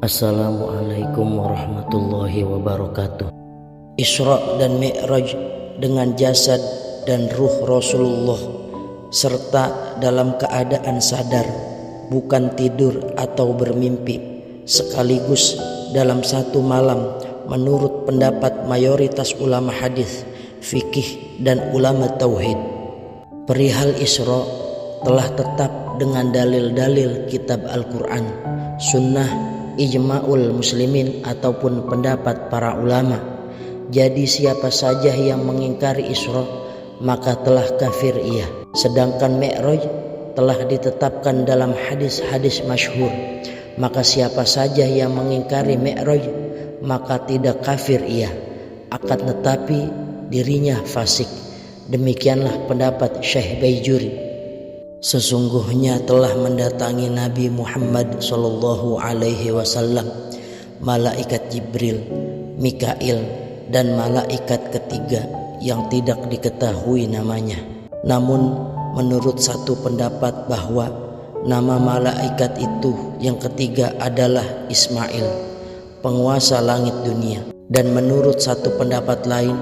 Assalamualaikum warahmatullahi wabarakatuh. Isra dan Mi'raj dengan jasad dan ruh Rasulullah serta dalam keadaan sadar, bukan tidur atau bermimpi, sekaligus dalam satu malam menurut pendapat mayoritas ulama hadis, fikih dan ulama tauhid. Perihal Isra telah tetap dengan dalil-dalil kitab Al-Quran, sunnah, ijma'ul muslimin ataupun pendapat para ulama. Jadi siapa saja yang mengingkari Isra maka telah kafir ia. Sedangkan Mi'raj telah ditetapkan dalam hadis-hadis masyhur, maka siapa saja yang mengingkari Mi'raj maka tidak kafir ia, akan tetapi dirinya fasik. Demikianlah pendapat Syekh Baijuri. Sesungguhnya telah mendatangi Nabi Muhammad SAW malaikat Jibril, Mikail, dan malaikat ketiga yang tidak diketahui namanya. Namun menurut satu pendapat bahwa nama malaikat itu yang ketiga adalah Ismail, penguasa langit dunia. Dan menurut satu pendapat lain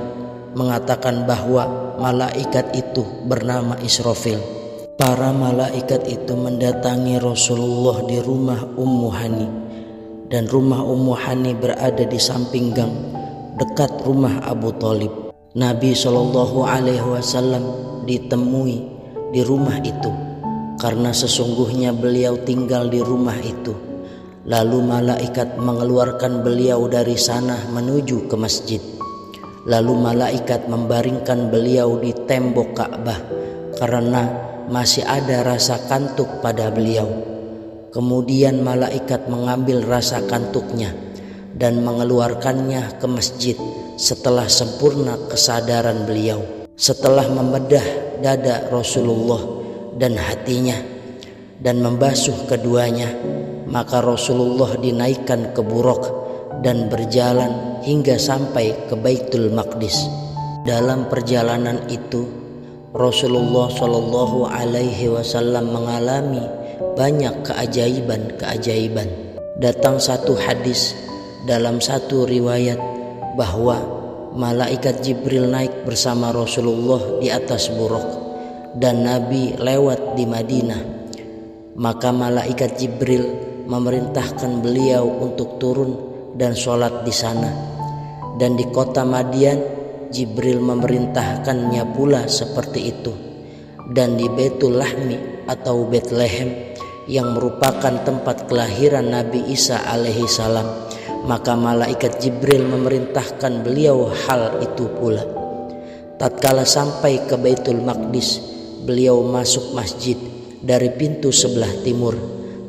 mengatakan bahwa malaikat itu bernama Israfil. Para malaikat itu mendatangi Rasulullah di rumah Ummu Hani, dan rumah Ummu Hani berada di samping gang dekat rumah Abu Thalib. Nabi SAW ditemui di rumah itu karena sesungguhnya beliau tinggal di rumah itu. Lalu malaikat mengeluarkan beliau dari sana menuju ke masjid. Lalu malaikat membaringkan beliau di tembok Ka'bah karena masih ada rasa kantuk pada beliau. Kemudian malaikat mengambil rasa kantuknya dan mengeluarkannya ke masjid setelah sempurna kesadaran beliau. Setelah membedah dada Rasulullah dan hatinya dan membasuh keduanya, maka Rasulullah dinaikkan ke buraq dan berjalan hingga sampai ke Baitul Maqdis. Dalam perjalanan itu Rasulullah SAW mengalami banyak keajaiban-keajaiban. Datang satu hadis dalam satu riwayat bahwa malaikat Jibril naik bersama Rasulullah di atas buraq dan Nabi lewat di Madinah. Maka malaikat Jibril memerintahkan beliau untuk turun dan sholat di sana. Dan di kota Madian Jibril memerintahkannya pula seperti itu. Dan di Baitul Lahmi atau Bethlehem yang merupakan tempat kelahiran Nabi Isa alaihi salam, maka malaikat Jibril memerintahkan beliau hal itu pula. Tatkala sampai ke Baitul Maqdis, beliau masuk masjid dari pintu sebelah timur.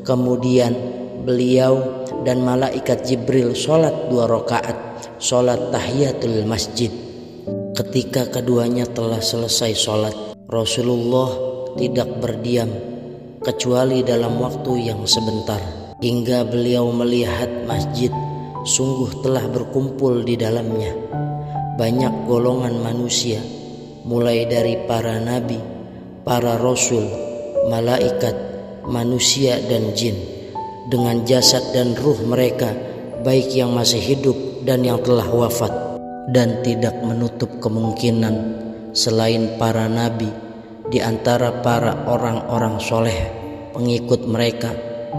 Kemudian beliau dan malaikat Jibril sholat 2 rakaat, sholat tahiyatul masjid. Ketika keduanya telah selesai sholat, Rasulullah tidak berdiam kecuali dalam waktu yang sebentar, hingga beliau melihat masjid sungguh telah berkumpul di dalamnya banyak golongan manusia, mulai dari para nabi, para rasul, malaikat, manusia dan jin, dengan jasad dan ruh mereka, baik yang masih hidup dan yang telah wafat. Dan tidak menutup kemungkinan selain para nabi di antara para orang-orang soleh pengikut mereka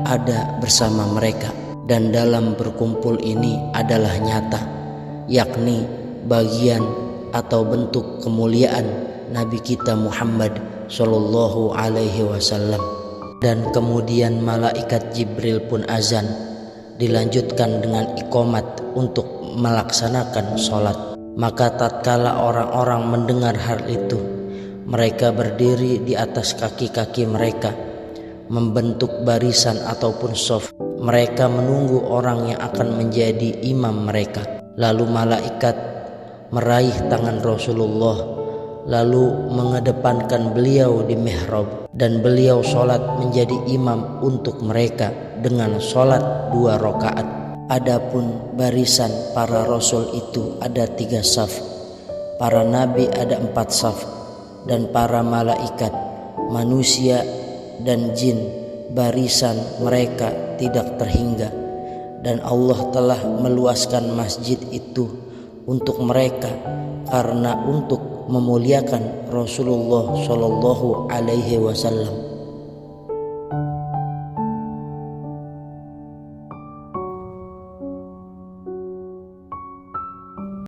ada bersama mereka. Dan dalam berkumpul ini adalah nyata, yakni bagian atau bentuk kemuliaan Nabi kita Muhammad Sallallahu Alaihi Wasallam. Dan kemudian malaikat Jibril pun azan, dilanjutkan dengan iqamat untuk melaksanakan sholat. Maka tatkala orang-orang mendengar hal itu, mereka berdiri di atas kaki-kaki mereka, membentuk barisan ataupun shaf. Mereka menunggu orang yang akan menjadi imam mereka. Lalu malaikat meraih tangan Rasulullah, lalu mengedepankan beliau di mihrab, dan beliau sholat menjadi imam untuk mereka dengan sholat 2 rakaat. Adapun barisan para rasul itu ada 3 saf, para nabi ada 4 saf, dan para malaikat, manusia dan jin barisan mereka tidak terhingga. dan Allah telah meluaskan masjid itu untuk mereka karena untuk memuliakan Rasulullah Shallallahu Alaihi Wasallam.